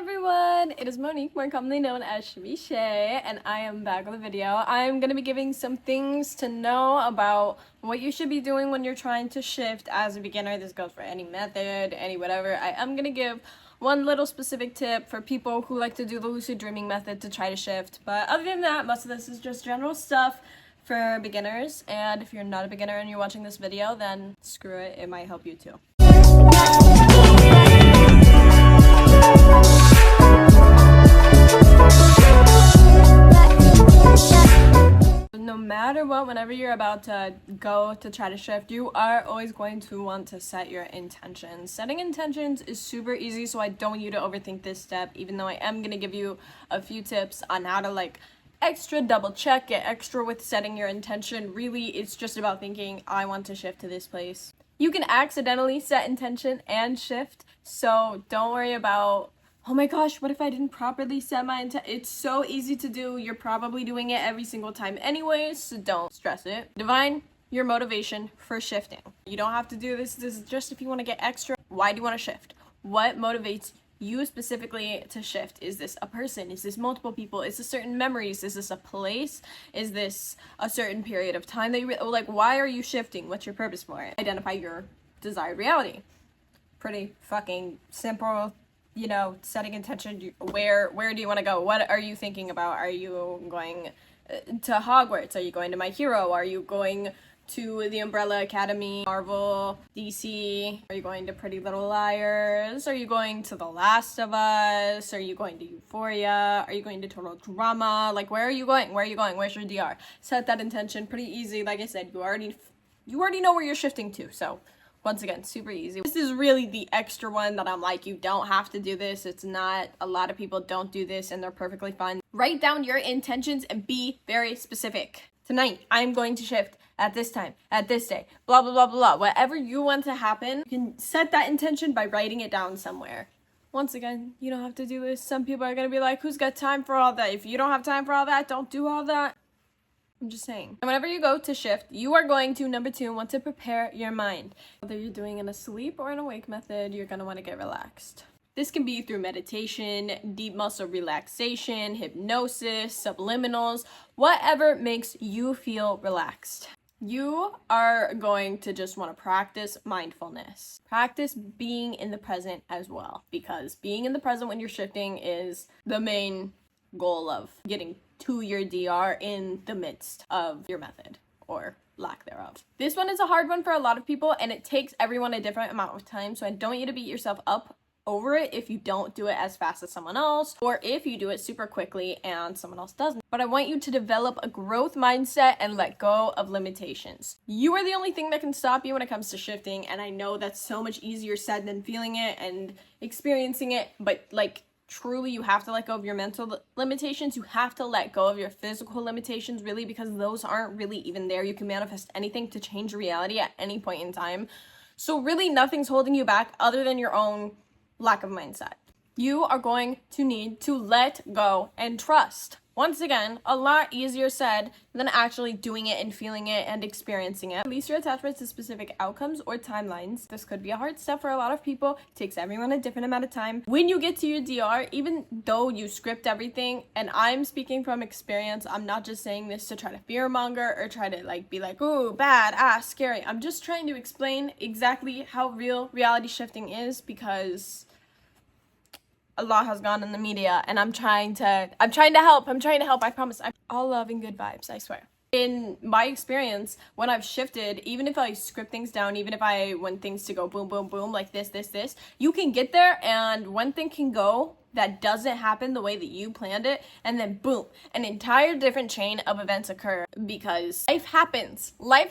everyone, it is Monique, more commonly known as 𝗍𝗶𝗱𝗲, and I am back with a video. I'm going to be giving some things to know about what you should be doing when you're trying to shift as a beginner. This goes for any method, any whatever. I am going to give one little specific tip for people who like to do the lucid dreaming method to try to shift, but other than that, most of this is just general stuff for beginners, and if you're not a beginner and you're watching this video, then screw it, it might help you too. No matter what, whenever you're about to go to try to shift, you are always going to want to set your intentions. Setting intentions is super easy, so I don't want you to overthink this step, even though I am going to give you a few tips on how to extra double check, get extra with setting your intention. Really, it's just about thinking, I want to shift to this place. You can accidentally set intention and shift, so don't worry about, oh my gosh, what if I didn't properly set my intent? It's so easy to do. You're probably doing it every single time anyways, so don't stress it. Define your motivation for shifting. You don't have to do this. This is just if you want to get extra. Why do you want to shift? What motivates you specifically to shift? Is this a person? Is this multiple people? Is this certain memories? Is this a place? Is this a certain period of time that you why are you shifting? What's your purpose for it? Identify your desired reality. Pretty fucking simple. You know, setting intention. Where do you want to go? What are you thinking about? Are you going to Hogwarts? Are you going to My Hero? Are you going to the Umbrella Academy, Marvel, DC? Are you going to Pretty Little Liars? Are you going to The Last of Us? Are you going to Euphoria? Are you going to Total Drama? Where are you going? Where are you going? Where's your DR? Set that intention. Pretty easy. Like I said, you already know where you're shifting to, so once again, super easy. This is really the extra one that I'm like, you don't have to do this. It's not, a lot of people don't do this and they're perfectly fine. Write down your intentions and be very specific. Tonight, I'm going to shift at this time, at this day, blah, blah, blah, blah. Whatever you want to happen, you can set that intention by writing it down somewhere. Once again, you don't have to do this. Some people are going to be like, who's got time for all that? If you don't have time for all that, don't do all that. I'm just saying. And whenever you go to shift, you are going to, number 2, want to prepare your mind. Whether you're doing an asleep or an awake method, you're going to want to get relaxed. This can be through meditation, deep muscle relaxation, hypnosis, subliminals, whatever makes you feel relaxed. You are going to just want to practice mindfulness. Practice being in the present as well, because being in the present when you're shifting is the main goal of getting to your DR in the midst of your method, or lack thereof. This one is a hard one for a lot of people, and it takes everyone a different amount of time, so I don't want you to beat yourself up over it if you don't do it as fast as someone else, or if you do it super quickly and someone else doesn't. But I want you to develop a growth mindset and let go of limitations. You are the only thing that can stop you when it comes to shifting, and I know that's so much easier said than feeling it and experiencing it, but truly, you have to let go of your mental limitations. You have to let go of your physical limitations, really, because those aren't really even there. You can manifest anything to change reality at any point in time. So really, nothing's holding you back other than your own lack of mindset. You are going to need to let go and trust. Once again, a lot easier said than actually doing it and feeling it and experiencing it. Release your attachment to specific outcomes or timelines. This could be a hard step for a lot of people. It takes everyone a different amount of time. When you get to your DR, even though you script everything, and I'm speaking from experience, I'm not just saying this to try to fearmonger or try to be like, ooh, bad, scary. I'm just trying to explain exactly how real reality shifting is, because a lot has gone in the media, and I'm trying to help, I promise. I'm all love and good vibes, I swear. In my experience, when I've shifted, even if I script things down, even if I want things to go boom, boom, boom, like this, you can get there, and one thing can go that doesn't happen the way that you planned it, and then boom, an entire different chain of events occur, because life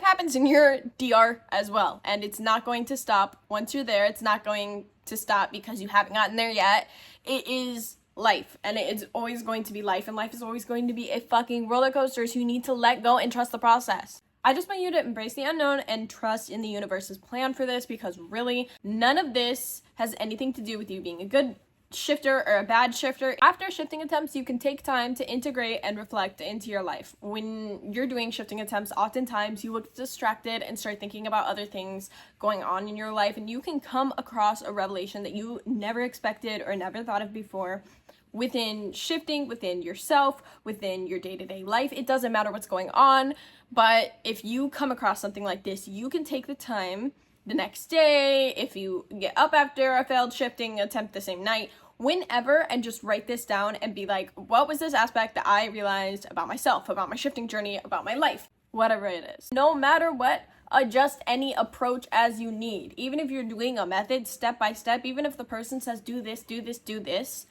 happens in your DR as well, and it's not going to stop once you're there. It's not going to stop because you haven't gotten there yet. It is life, and it's always going to be life, and life is always going to be a fucking roller coaster, so you need to let go and trust the process. I just want you to embrace the unknown and trust in the universe's plan for this, because really, none of this has anything to do with you being a good shifter or a bad shifter. After shifting attempts, you can take time to integrate and reflect into your life. When you're doing shifting attempts, oftentimes you look distracted and start thinking about other things going on in your life, and you can come across a revelation that you never expected or never thought of before. Within shifting, within yourself, within your day-to-day life, it doesn't matter what's going on, but if you come across something like this, you can take the time the next day, if you get up after a failed shifting attempt the same night, whenever, and just write this down and be like, what was this aspect that I realized about myself, about my shifting journey, about my life, whatever it is. No matter what, adjust any approach as you need. Even if you're doing a method step by step, even if the person says do this, do this, do this,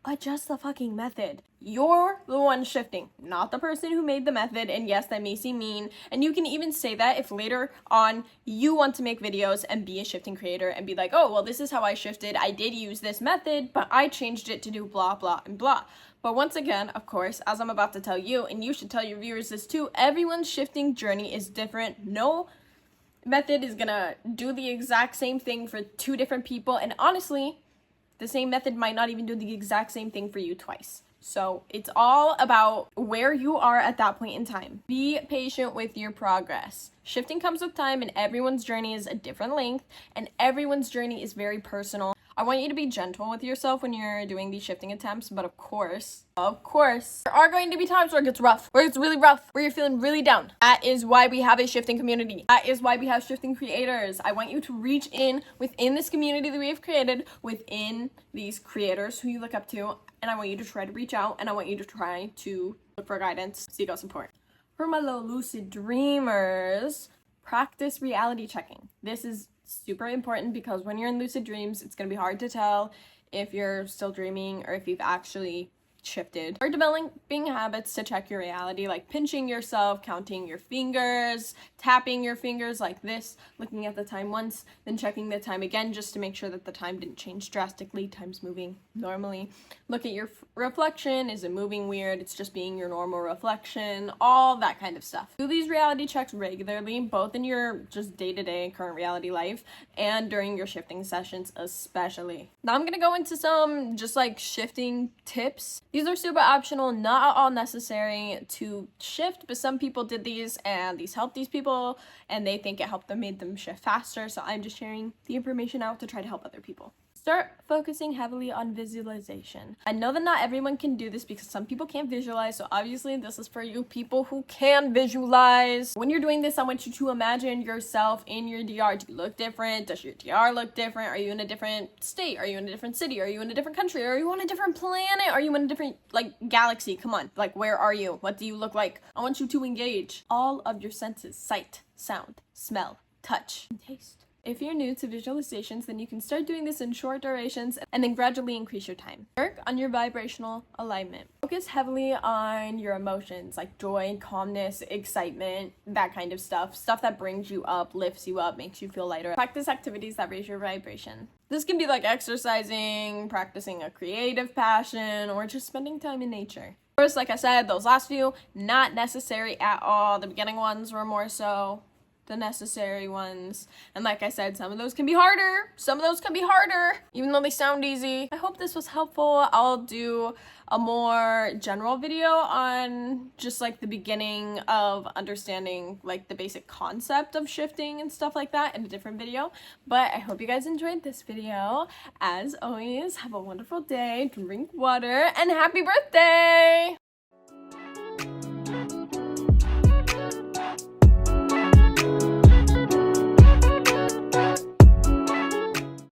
adjust the fucking method. You're the one shifting, not the person who made the method. And yes, that may seem mean. And you can even say that if later on you want to make videos and be a shifting creator and be like, oh, well, this is how I shifted. I did use this method, but I changed it to do blah, blah, and blah. But once again, of course, as I'm about to tell you, and you should tell your viewers this too, everyone's shifting journey is different. No method is gonna do the exact same thing for two different people. And honestly, the same method might not even do the exact same thing for you twice. So it's all about where you are at that point in time. Be patient with your progress. Shifting comes with time, and everyone's journey is a different length, and everyone's journey is very personal. I want you to be gentle with yourself when you're doing these shifting attempts, but of course, there are going to be times where it gets rough, where it's really rough, where you're feeling really down. That is why we have a shifting community. That is why we have shifting creators. I want you to reach in within this community that we have created, within these creators who you look up to, and I want you to try to reach out, and I want you to try to look for guidance, seek out support. For my little lucid dreamers, practice reality checking. This is super important because when you're in lucid dreams, it's going to be hard to tell if you're still dreaming or if you've actually shifted. Or developing habits to check your reality, like pinching yourself, counting your fingers, tapping your fingers like this, looking at the time once, then checking the time again just to make sure that the time didn't change drastically. Time's moving normally. Look at your reflection. Is it moving weird? It's just being your normal reflection. All that kind of stuff. Do these reality checks regularly, both in your just day-to-day current reality life and during your shifting sessions especially. Now I'm gonna go into some just like shifting tips. These are super optional, not all necessary to shift, but some people did these and these helped these people and they think it helped them, made them shift faster. So I'm just sharing the information out to try to help other people. Start focusing heavily on visualization. I know that not everyone can do this because some people can't visualize, so obviously this is for you people who can visualize. When you're doing this, I want you to imagine yourself in your DR. Do you look different? Does your DR look different? Are you in a different state? Are you in a different city? Are you in a different country? Are you on a different planet? Are you in a different, like, galaxy? Come on, like, where are you? What do you look like? I want you to engage all of your senses: sight, sound, smell, touch, and taste. If you're new to visualizations, then you can start doing this in short durations and then gradually increase your time. Work on your vibrational alignment. Focus heavily on your emotions like joy, calmness, excitement, that kind of stuff. Stuff that brings you up, lifts you up, makes you feel lighter. Practice activities that raise your vibration. This can be like exercising, practicing a creative passion, or just spending time in nature. First, like I said, those last few, not necessary at all. The beginning ones were more so the necessary ones, and like I said, some of those can be harder, even though they sound easy. I hope this was helpful. I'll do a more general video on just like the beginning of understanding like the basic concept of shifting and stuff like that in a different video, but I hope you guys enjoyed this video. As always, have a wonderful day, drink water, and happy birthday!